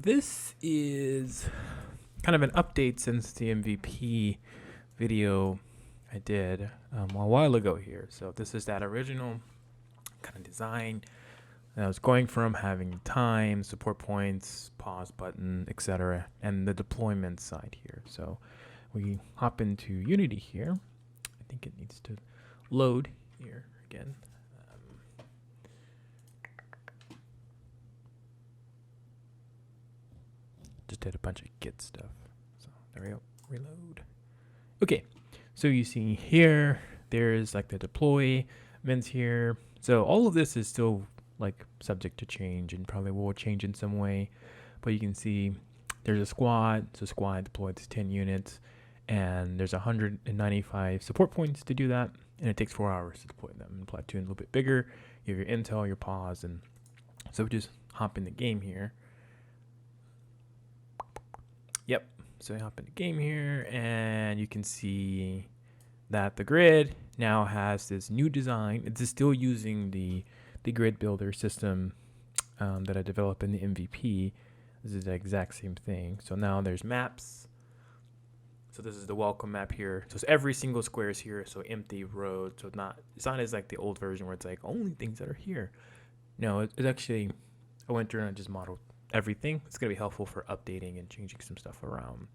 This is kind of an update since the MVP video I did a while ago here. So this is that original kind of design. And I was going from having time, support points, pause button, etc., and the deployment side here. So we hop into Unity here. I think it needs to load here again. Just did a bunch of Git stuff. So there we go. Reload. Okay, so you see here, there's like the deployments here. So all of this is still like subject to change and probably will change in some way. But you can see there's a squad. So squad deployed to 10 units, and there's 195 support points to do that, and it takes 4 hours to deploy them. And platoon a little bit bigger. You have your intel, your pause, and so we just hop in the game here. Yep, so I hop in the game here, and you can see that the grid now has this new design. It's still using the grid builder system that I developed in the MVP. This is the exact same thing. So now there's maps. So this is the welcome map here. So it's every single square is here. So empty road. So it's not as like the old version where it's like only things that are here. No, it's actually, I went through and I just modeled everything. It's going to be helpful for updating and changing some stuff around.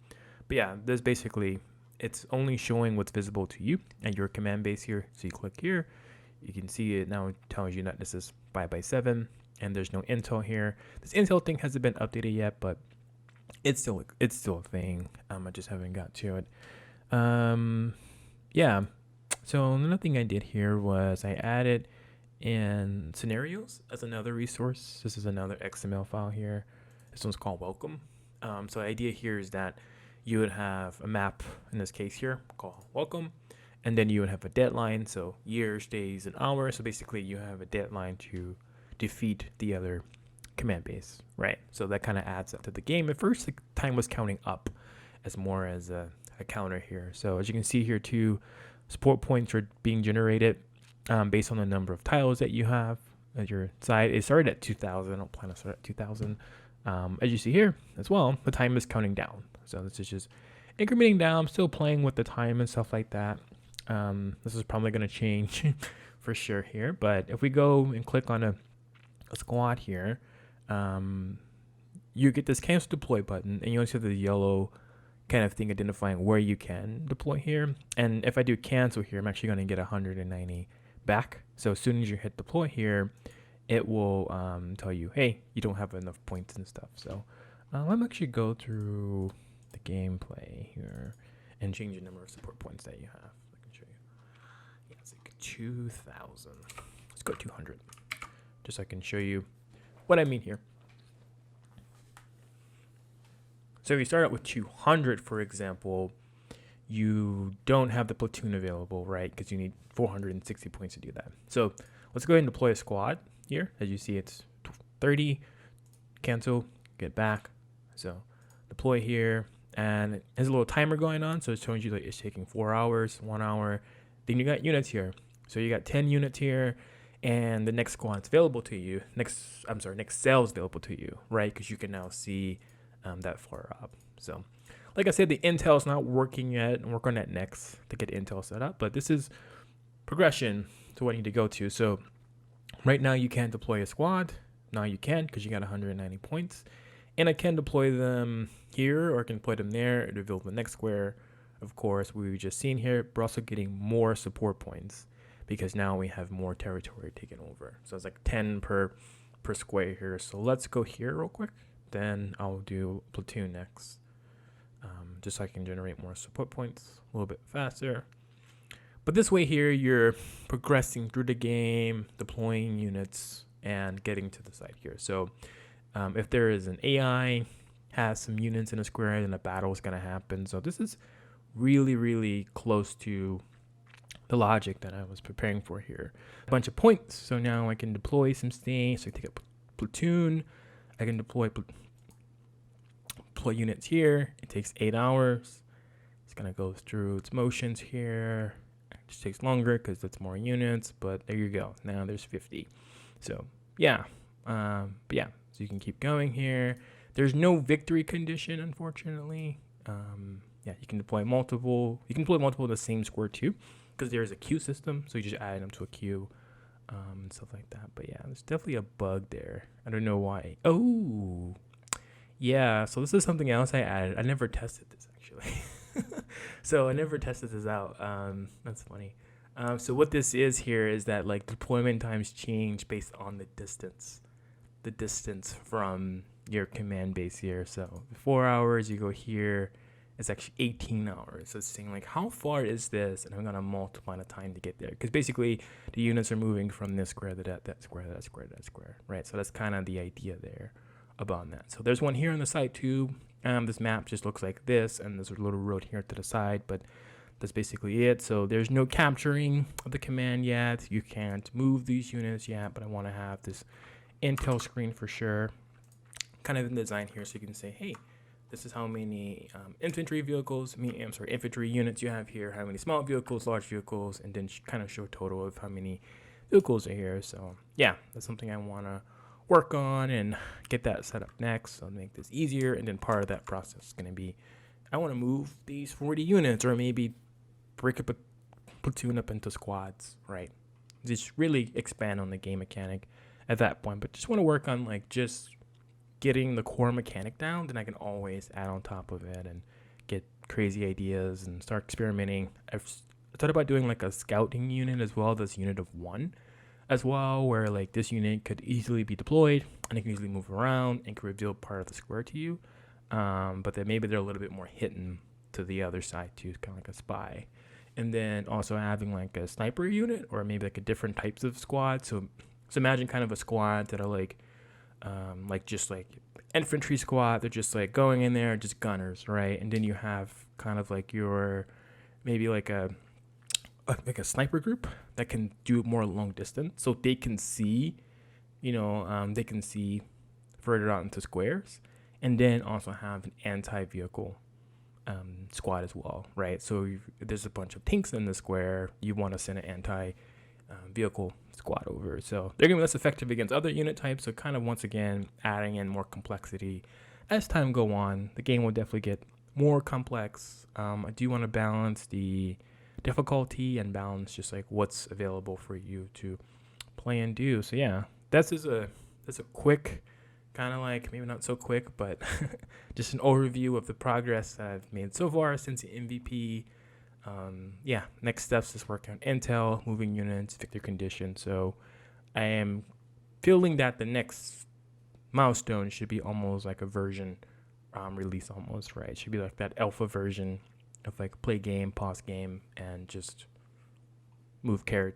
But yeah, there's basically, it's only showing what's visible to you and your command base here. So you click here, you can see it now. It tells you that this is 5x7 and there's no intel here. This intel thing hasn't been updated yet, but it's still a thing. I just haven't got to it. Yeah. So another thing I did here was I added in scenarios as another resource. This is another XML file here. This one's called welcome. So the idea here is that you would have a map, in this case here, called welcome, and then you would have a deadline, so years, days, and hours. So basically you have a deadline to defeat the other command base, right? So that kind of adds up to the game. At first, the time was counting up as more as a counter here. So as you can see here too, support points are being generated based on the number of tiles that you have at your side. It started at 2,000. I don't plan to start at 2,000. As you see here as well, the time is counting down. So this is just incrementing down. I'm still playing with the time and stuff like that. This is probably going to change for sure here. But if we go and click on a squad here, you get this cancel deploy button, and you also have the yellow kind of thing identifying where you can deploy here. And if I do cancel here, I'm actually going to get 190 back. So as soon as you hit deploy here, it will tell you, hey, you don't have enough points and stuff. So let me actually go through the gameplay here and change the number of support points that you have. I can show you. Yeah, it's like 2,000. Let's go 200, just so I can show you what I mean here. So if you start out with 200, for example, you don't have the platoon available, right? Because you need 460 points to do that. So let's go ahead and deploy a squad here. As you see, it's 30, cancel, get back. So deploy here, and it has a little timer going on. So it's showing you like it's taking 4 hours, 1 hour. Then you got units here. So you got 10 units here, and the next squad's available to you. Next cell is available to you, right? Because you can now see that far up. So like I said, the intel is not working yet, and work on that next to get intel set up. But this is progression to what you need to go to. So right now you can't deploy a squad. Now you can, because you got 190 points. And I can deploy them here, or I can deploy them there to build the next square. Of course, we've just seen here, we're also getting more support points because now we have more territory taken over. So it's like 10 per square here. So let's go here real quick. Then I'll do platoon next, just so I can generate more support points a little bit faster. But this way here, you're progressing through the game, deploying units, and getting to the site here. So if there is an AI, has some units in a square, then a battle is going to happen. So this is really, really close to the logic that I was preparing for here. A bunch of points. So now I can deploy some things. So I take a platoon. I can deploy units here. It takes 8 hours. It's going to go through its motions here. It just takes longer because it's more units, but there you go. Now there's 50. So yeah, but yeah, so you can keep going here. There's no victory condition, unfortunately. Yeah, you can deploy multiple. You can deploy multiple of the same square too, because there's a queue system. So you just add them to a queue, and stuff like that. But yeah, there's definitely a bug there. I don't know why. Oh, yeah. So this is something else I added. I never tested this actually. So I never tested this out. That's funny. So what this is here is that like deployment times change based on the distance from your command base here. So 4 hours, you go here, it's actually 18 hours. So it's saying like, how far is this? And I'm gonna multiply the time to get there, because basically the units are moving from this square to that square, that square, that square, right? So that's kind of the idea there about that. So there's one here on the side too. This map just looks like this, and there's a little road here to the side, but that's basically it. So there's no capturing of the command yet. You can't move these units yet, but I want to have this intel screen for sure. Kind of in the design here, so you can say, hey, this is how many infantry vehicles, infantry units you have here, how many small vehicles, large vehicles, and then kind of show a total of how many vehicles are here. So yeah, that's something I want to work on and get that set up next. So I'll make this easier, and then part of that process is going to be, I want to move these 40 units, or maybe break up a platoon up into squads, right? Just really expand on the game mechanic at that point, but just want to work on like just getting the core mechanic down, then I can always add on top of it and get crazy ideas and start experimenting. I've thought about doing like a scouting unit as well, this unit of 1 as well, where like this unit could easily be deployed and it can easily move around and can reveal part of the square to you, but then maybe they're a little bit more hidden to the other side too, kind of like a spy. And then also having like a sniper unit, or maybe like a different types of squad. So imagine kind of a squad that are like just like infantry squad. They're just like going in there, just gunners, right? And then you have kind of like your maybe like a sniper group that can do more long distance, so they can see, they can see further out into squares. And then also have an anti-vehicle squad as well, right? So there's a bunch of tanks in the square, you want to send an anti-vehicle squad over, so they're gonna be less effective against other unit types. So kind of once again adding in more complexity as time go on. The game will definitely get more complex. I do want to balance the difficulty and balance just like what's available for you to play and do. So yeah, that's a quick, kind of like maybe not so quick, but just an overview of the progress that I've made so far since the MVP. Yeah, next steps is working on intel, moving units, victory condition. So I am feeling that the next milestone should be almost like a version release almost, right? It should be like that alpha version of like play game, pause game, and just move the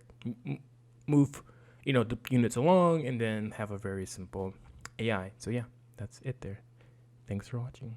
units along, and then have a very simple AI. So yeah, that's it there. Thanks for watching.